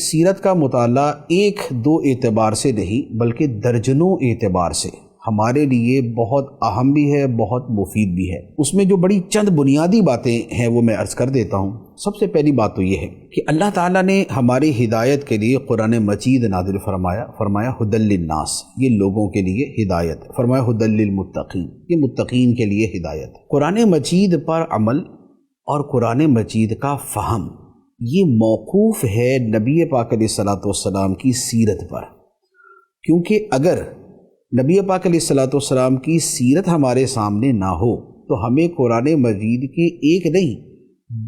سیرت کا مطالعہ ایک دو اعتبار سے نہیں بلکہ درجنوں اعتبار سے ہمارے لیے بہت اہم بھی ہے، بہت مفید بھی ہے۔ اس میں جو بڑی چند بنیادی باتیں ہیں وہ میں عرض کر دیتا ہوں۔ سب سے پہلی بات تو یہ ہے کہ اللہ تعالیٰ نے ہماری ہدایت کے لیے قرآن مجید نازل فرمایا ھدی للناس، یہ لوگوں کے لیے ہدایت، فرمایا ھدی للمتقین، یہ متقین کے لیے ہدایت۔ قرآن مجید پر عمل اور قرآن مجید کا فہم یہ موقوف ہے نبی پاک علیہ الصلوۃ والسلام کی سیرت پر، کیونکہ اگر نبی پاک علیہ الصلوۃ والسلام کی سیرت ہمارے سامنے نہ ہو تو ہمیں قرآن مجید کے ایک نہیں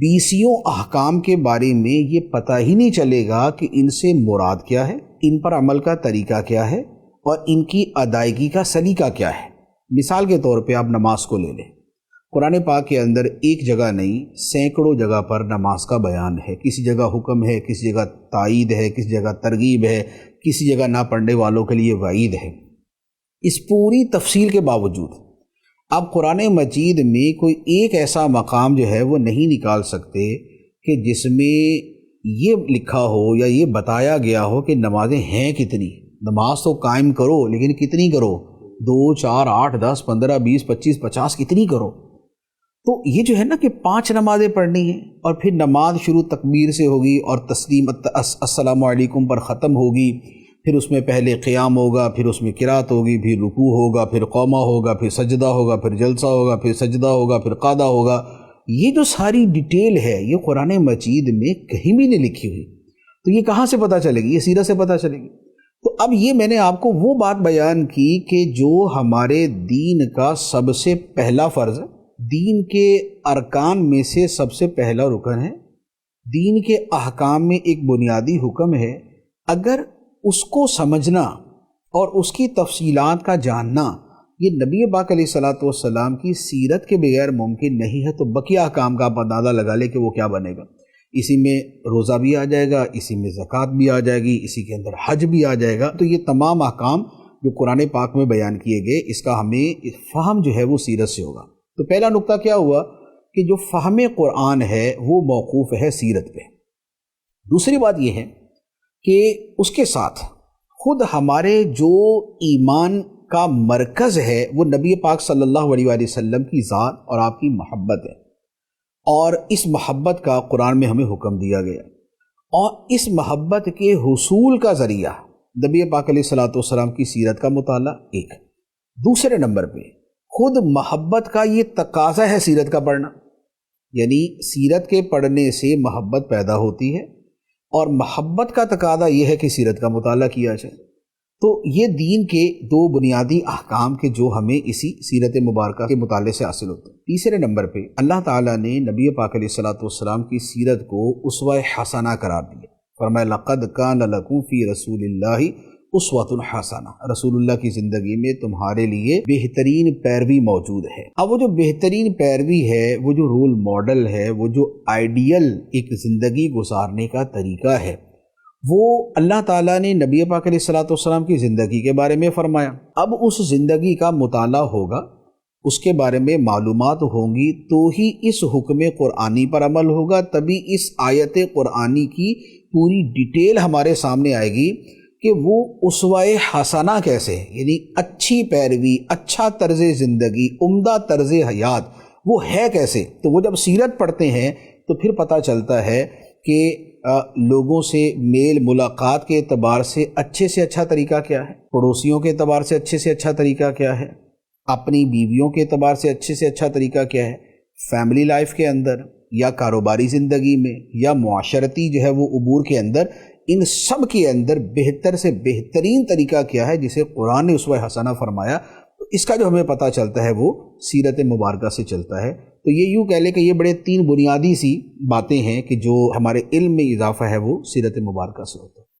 20 احکام کے بارے میں یہ پتہ ہی نہیں چلے گا کہ ان سے مراد کیا ہے، ان پر عمل کا طریقہ کیا ہے اور ان کی ادائیگی کا سلیقہ کیا ہے۔ مثال کے طور پہ آپ نماز کو لے لیں، قرآن پاک کے اندر ایک جگہ نہیں سینکڑوں جگہ پر نماز کا بیان ہے، کسی جگہ حکم ہے، کسی جگہ تائید ہے، کسی جگہ ترغیب ہے، کسی جگہ نہ پڑھنے والوں کے لیے وعید ہے۔ اس پوری تفصیل کے باوجود آپ قرآن مجید میں کوئی ایک ایسا مقام جو ہے وہ نہیں نکال سکتے کہ جس میں یہ لکھا ہو یا یہ بتایا گیا ہو کہ نمازیں ہیں کتنی۔ نماز تو قائم کرو لیکن کتنی کرو؟ 2 4 8 10 15 20 25 50 کتنی کرو؟ تو یہ جو ہے نا کہ 5 نمازیں پڑھنی ہیں اور پھر نماز شروع تکبیر سے ہوگی اور تسلیم السلام علیکم پر ختم ہوگی، پھر اس میں پہلے قیام ہوگا، پھر اس میں قرات ہوگی، پھر رکوع ہوگا، پھر قومہ ہوگا، پھر سجدہ ہوگا، پھر جلسہ ہوگا، پھر سجدہ ہوگا، پھر قعدہ ہوگا۔ یہ جو ساری ڈیٹیل ہے یہ قرآن مجید میں کہیں بھی نہیں لکھی ہوئی، تو یہ کہاں سے پتہ چلے گی؟ یہ سیرت سے پتہ چلے گی۔ تو اب یہ میں نے آپ کو وہ بات بیان کی کہ جو ہمارے دین کا سب سے پہلا فرض ہے، دین کے ارکان میں سے سب سے پہلا رکن ہے، دین کے احکام میں ایک بنیادی حکم ہے۔ اگر اس کو سمجھنا اور اس کی تفصیلات کا جاننا یہ نبی پاک علیہ الصلوۃ والسلام کی سیرت کے بغیر ممکن نہیں ہے، تو بقیہ احکام کا آپ اندازہ لگا لیں کہ وہ کیا بنے گا۔ اسی میں روزہ بھی آ جائے گا، اسی میں زکوٰۃ بھی آ جائے گی، اسی کے اندر حج بھی آ جائے گا۔ تو یہ تمام احکام جو قرآن پاک میں بیان کیے گئے اس کا ہمیں فہم جو ہے وہ سیرت سے ہوگا۔ تو پہلا نقطہ کیا ہوا کہ جو فہم قرآن ہے وہ موقوف ہے سیرت پہ۔ دوسری بات یہ ہے کہ اس کے ساتھ خود ہمارے جو ایمان کا مرکز ہے وہ نبی پاک صلی اللہ علیہ وآلہ وسلم کی ذات اور آپ کی محبت ہے، اور اس محبت کا قرآن میں ہمیں حکم دیا گیا، اور اس محبت کے حصول کا ذریعہ نبی پاک علیہ الصلوۃ والسلام کی سیرت کا مطالعہ ایک۔ دوسرے نمبر پہ خود محبت کا یہ تقاضا ہے سیرت کا پڑھنا، یعنی سیرت کے پڑھنے سے محبت پیدا ہوتی ہے، اور محبت کا تقاضا یہ ہے کہ سیرت کا مطالعہ کیا جائے۔ تو یہ دین کے 2 بنیادی احکام کے جو ہمیں اسی سیرت مبارکہ کے مطالعے سے حاصل ہوتے ہیں۔ تیسرے نمبر پہ اللہ تعالیٰ نے نبی پاک علیہ الصلوۃ والسلام کی سیرت کو اسوہ حسنہ قرار دیا، فرمایا لقد کان لکم فی رسول اللہ اسوۃ حسنہ، رسول اللہ کی زندگی میں تمہارے لیے بہترین پیروی موجود ہے۔ اب وہ جو بہترین پیروی ہے، وہ جو رول ماڈل ہے، وہ جو آئیڈیل ایک زندگی گزارنے کا طریقہ ہے، وہ اللہ تعالیٰ نے نبی پاک علیہ الصلوۃ والسلام کی زندگی کے بارے میں فرمایا۔ اب اس زندگی کا مطالعہ ہوگا، اس کے بارے میں معلومات ہوں گی، تو ہی اس حکم قرآنی پر عمل ہوگا، تبھی اس آیت قرآنی کی پوری ڈیٹیل ہمارے سامنے آئے گی کہ وہ اسوہ حسنہ کیسے، یعنی اچھی پیروی، اچھا طرز زندگی، عمدہ طرز حیات وہ ہے کیسے۔ تو وہ جب سیرت پڑھتے ہیں تو پھر پتہ چلتا ہے کہ لوگوں سے میل ملاقات کے اعتبار سے اچھا طریقہ کیا ہے، پڑوسیوں کے اعتبار سے اچھا طریقہ کیا ہے، اپنی بیویوں کے اعتبار سے اچھا طریقہ کیا ہے، فیملی لائف کے اندر یا کاروباری زندگی میں یا معاشرتی جو ہے وہ امور کے اندر، ان سب کے اندر بہتر سے بہترین طریقہ کیا ہے جسے قرآن نے اسوہ حسنہ فرمایا۔ تو اس کا جو ہمیں پتہ چلتا ہے وہ سیرت مبارکہ سے چلتا ہے۔ تو یہ یوں کہہ لیں کہ یہ بڑے 3 بنیادی سی باتیں ہیں کہ جو ہمارے علم میں اضافہ ہے وہ سیرت مبارکہ سے ہوتا ہے۔